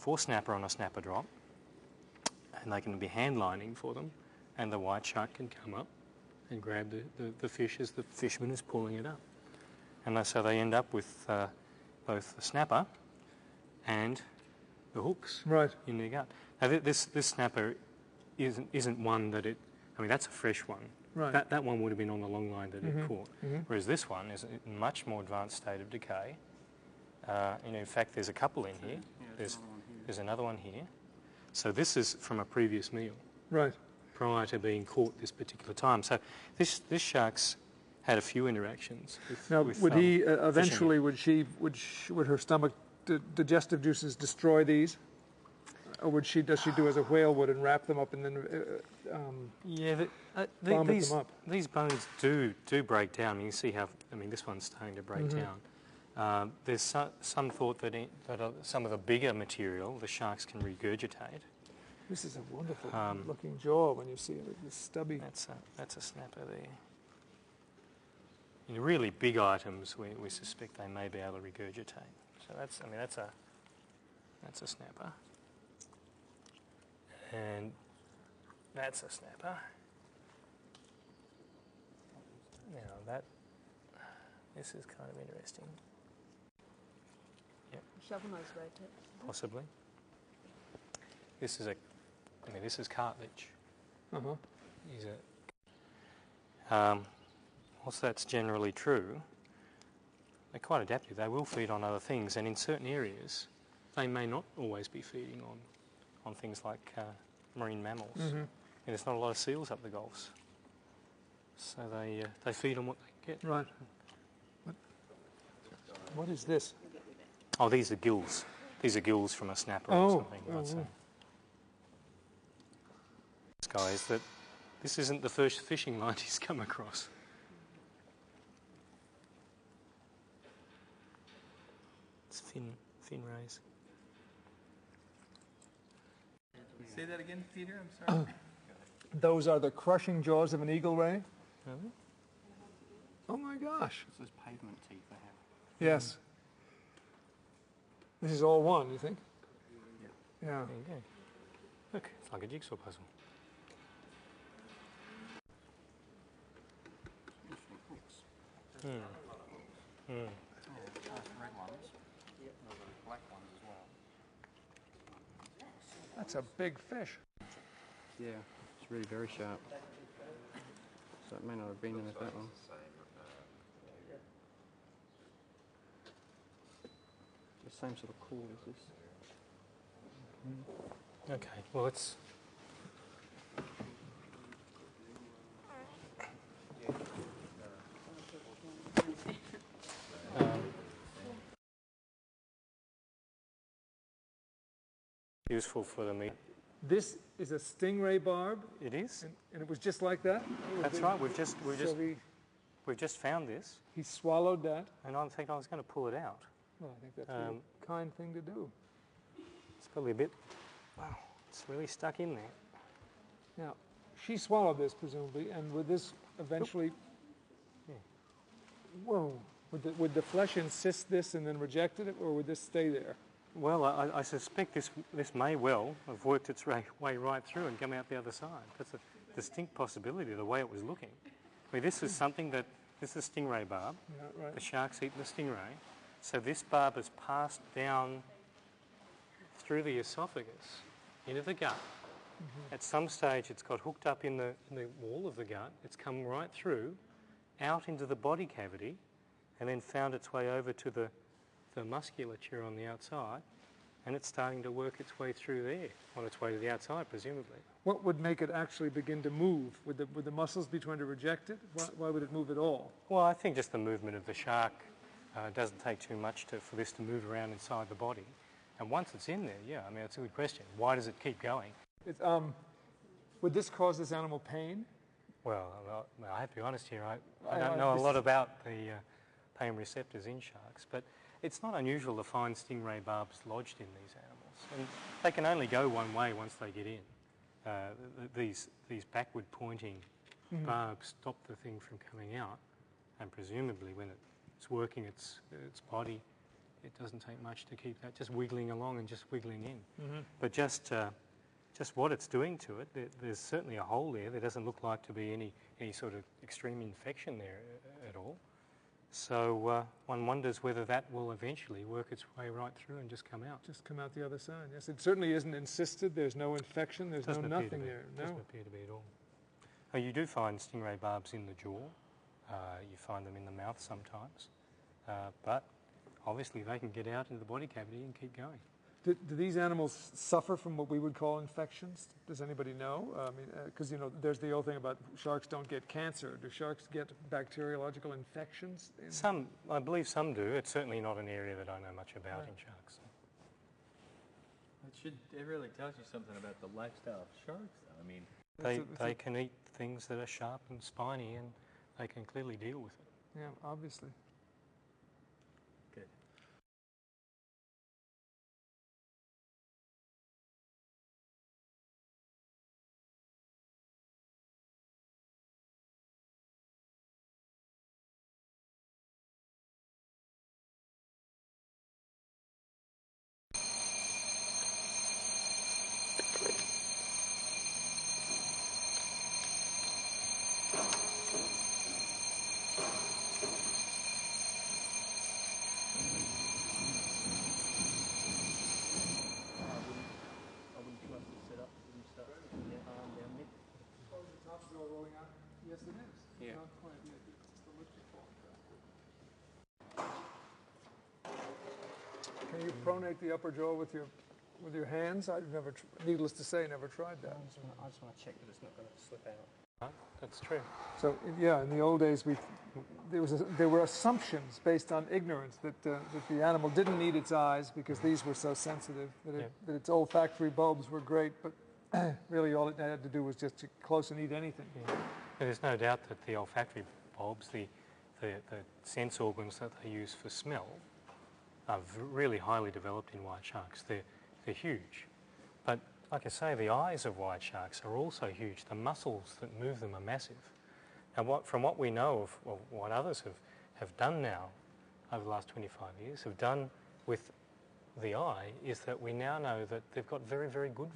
for snapper on a snapper drop, and they can be hand lining for them, and the white shark can come up and grab the fish as the fisherman is pulling it up. And so they end up with both the snapper and the hooks in their gut. Now this snapper isn't one that it... I mean, that's a fresh one. Right. That one would have been on the long line that it caught. Whereas this one is in a much more advanced state of decay. In fact, there's a couple in here. There's another one here. So this is from a previous meal. Right. Prior to being caught this particular time. So this shark's had a few interactions with... Now, would he eventually, fishing. would her stomach digestive juices destroy these? Or does she do as a whale would and wrap them up and then vomit them up? These bones do break down. You see how... I mean, this one's starting to break down. There's some thought that some of the bigger material the sharks can regurgitate. This is a wonderful looking jaw when you see it. It's stubby. That's a snapper there. In really big items, we suspect they may be able to regurgitate. So that's a snapper. And that's a snapper. Now this is kind of interesting. Yep. Shovel-nose rotate. Possibly. This is cartilage. Whilst that's generally true, they're quite adaptive. They will feed on other things, and in certain areas, they may not always be feeding on things like marine mammals. And there's not a lot of seals up the Gulfs, so they feed on what they get. Right. What is this? Oh, these are gills. These are gills from a snapper or something. I'd say. This guy is that this isn't the first fishing line he's come across. It's fin rays. Say that again, Peter, I'm sorry. Those are the crushing jaws of an eagle ray? Oh my gosh. It's those pavement teeth they have. Yes. This is all one, you think? Yeah. There you go. Look, it's like a jigsaw puzzle. Interesting hooks. Hmm. Red ones. Black ones as well. That's a big fish. Yeah, it's really very sharp. So it may not have been in it that long. The same sort of cord as this. Okay, well it's... useful for the meat. This is a stingray barb? It is. And it was just like that? That's right. We've just found this. He swallowed that? And I think I was going to pull it out. Well, I think that's a kind thing to do. It's probably a bit... Wow, it's really stuck in there. Now, she swallowed this, presumably, and would this eventually... Yeah. Whoa. Would the flesh insist this and then rejected it, or would this stay there? Well, I suspect this may well have worked its way right through and come out the other side. That's a distinct possibility, the way it was looking. I mean, this is something that... This is stingray barb. Yeah, right. The shark's eaten the stingray. So this barb has passed down through the esophagus into the gut. At some stage, it's got hooked up in the wall of the gut. It's come right through, out into the body cavity, and then found its way over to the musculature on the outside, and it's starting to work its way through there, on its way to the outside, presumably. What would make it actually begin to move? Would the muscles be trying to reject it? Why would it move at all? Well, I think just the movement of the shark doesn't take too much for this to move around inside the body. And once it's in there, yeah, I mean, it's a good question. Why does it keep going? Would this cause this animal pain? Well, I have to be honest here. I don't know a lot about the pain receptors in sharks, but it's not unusual to find stingray barbs lodged in these animals. And they can only go one way once they get in. These backward pointing barbs stop the thing from coming out, and presumably when it's working its body it doesn't take much to keep that just wiggling along and just wiggling in. But just what it's doing to it, there's certainly a hole there. There doesn't look like to be any sort of extreme infection there at all. So one wonders whether that will eventually work its way right through and just come out. Just come out the other side. Yes, it certainly isn't encysted. There's no infection. There's no nothing there. No. Doesn't appear to be at all. Oh, you do find stingray barbs in the jaw. You find them in the mouth sometimes. But obviously they can get out into the body cavity and keep going. Do these animals suffer from what we would call infections? Does anybody know? I mean, because you know, there's the old thing about sharks don't get cancer. Do sharks get bacteriological infections? Some, I believe some do. It's certainly not an area that I know much about in sharks. It really tells you something about the lifestyle of sharks, though. I mean, they can eat things that are sharp and spiny, and they can clearly deal with it. Yeah, obviously. good. I wouldn't trust to sit up and start putting your arm down mid. Oh, the top's still rolling out? Yes, it is. Yeah. Not quite yet. It's the lift is falling back. Can you pronate the upper jaw with your hands? I've never, needless to say, never tried that. I just want to check that it's not going to slip out. Right? That's true. So yeah, in the old days, there were assumptions based on ignorance that the animal didn't need its eyes because these were so sensitive, that its olfactory bulbs were great, but really all it had to do was just to close and eat anything. Yeah. There's no doubt that the olfactory bulbs, the sense organs that they use for smell, are really highly developed in white sharks. They're huge. But like I say, the eyes of white sharks are also huge. The muscles that move them are massive. Now, from what we know of what others have done now over the last 25 years, have done with the eye, is that we now know that they've got very, very good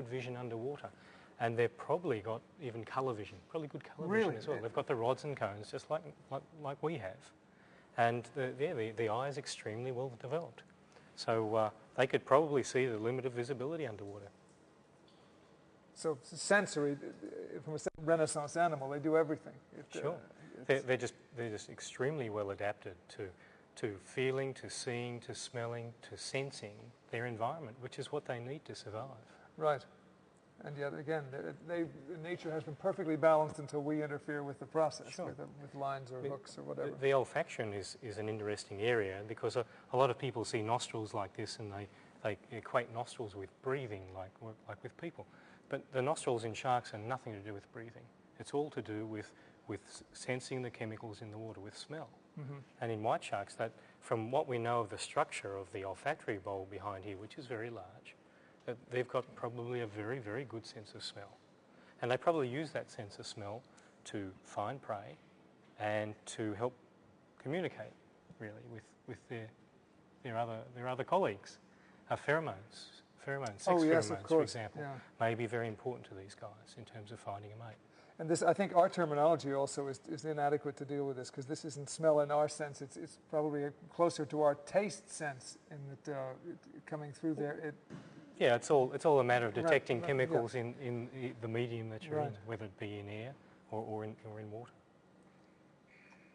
vision underwater. And they've probably got even colour vision, probably good colour vision as well. They've got the rods and cones just like we have. And the eye is extremely well developed. So they could probably see the limit of visibility underwater. So sensory, from a Renaissance animal, they do everything. Sure. They're just extremely well adapted to feeling, to seeing, to smelling, to sensing their environment, which is what they need to survive. Right. And yet again, nature has been perfectly balanced until we interfere with the process, Sure. with lines or hooks or whatever. The olfaction is an interesting area because a lot of people see nostrils like this and they equate nostrils with breathing like with people. But the nostrils in sharks are nothing to do with breathing. It's all to do with sensing the chemicals in the water, with smell. Mm-hmm. And in white sharks, that from what we know of the structure of the olfactory bulb behind here, which is very large, they've got probably a very, very good sense of smell. And they probably use that sense of smell to find prey and to help communicate, really, with their other colleagues. Sex pheromones, for example, may be very important to these guys in terms of finding a mate. And this, I think our terminology also is inadequate to deal with this, because this isn't smell in our sense. It's probably closer to our taste sense in that coming through there. Yeah, it's all a matter of detecting chemicals in the medium that you're in, whether it be in air or in water.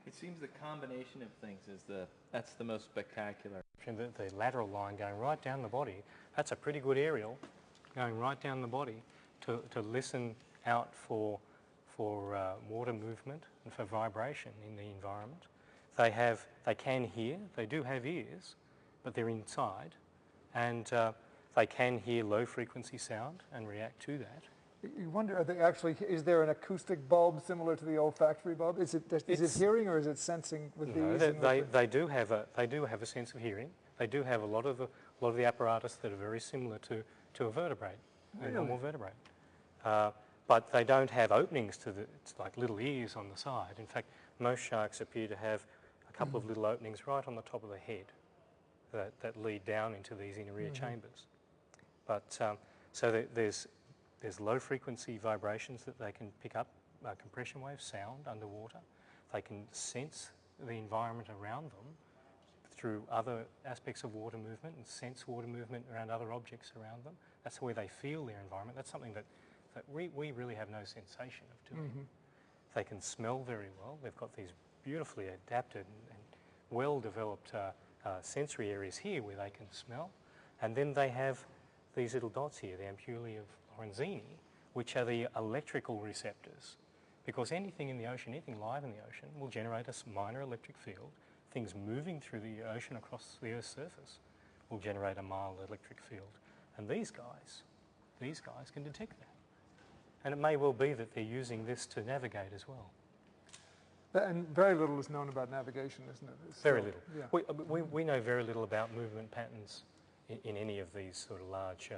It seems the combination of things that's the most spectacular. The lateral line going right down the body, that's a pretty good aerial going right down the body to listen out for water movement and for vibration in the environment. They can hear, they do have ears, but they're inside, and they can hear low frequency sound and react to that. You wonder, is there an acoustic bulb similar to the olfactory bulb? Is it hearing or is it sensing with these? They do have a sense of hearing. They do have a lot of the apparatus that are very similar to a vertebrate, a normal vertebrate. But they don't have openings it's like little ears on the side. In fact, most sharks appear to have a couple of little openings right on the top of the head, that lead down into these inner ear chambers. But there's low frequency vibrations that they can pick up, compression waves, sound underwater. They can sense the environment around them through other aspects of water movement and sense water movement around other objects around them. That's the way they feel their environment. That's something that we really have no sensation of doing. They can smell very well. They've got these beautifully adapted and well-developed sensory areas here where they can smell. And then they have these little dots here, the ampullae of Lorenzini, which are the electrical receptors. Because anything in the ocean, anything live in the ocean, will generate a minor electric field. Things moving through the ocean across the Earth's surface will generate a mild electric field. And these guys can detect that. And it may well be that they're using this to navigate as well. And very little is known about navigation, isn't it? Very little. Yeah. We know very little about movement patterns in any of these sort of large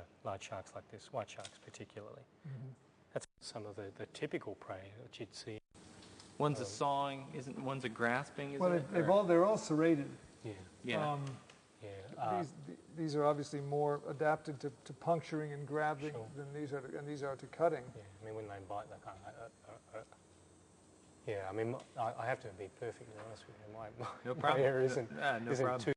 sharks like this, white sharks particularly. That's some of the typical prey that you'd see. One's a sawing, one's a grasping, Well, they're all serrated. Yeah. These are obviously more adapted to puncturing and grabbing than these are to cutting. Yeah, I mean, when they bite, they kind of yeah, I mean, I have to be perfectly honest with you. My hair isn't problem. too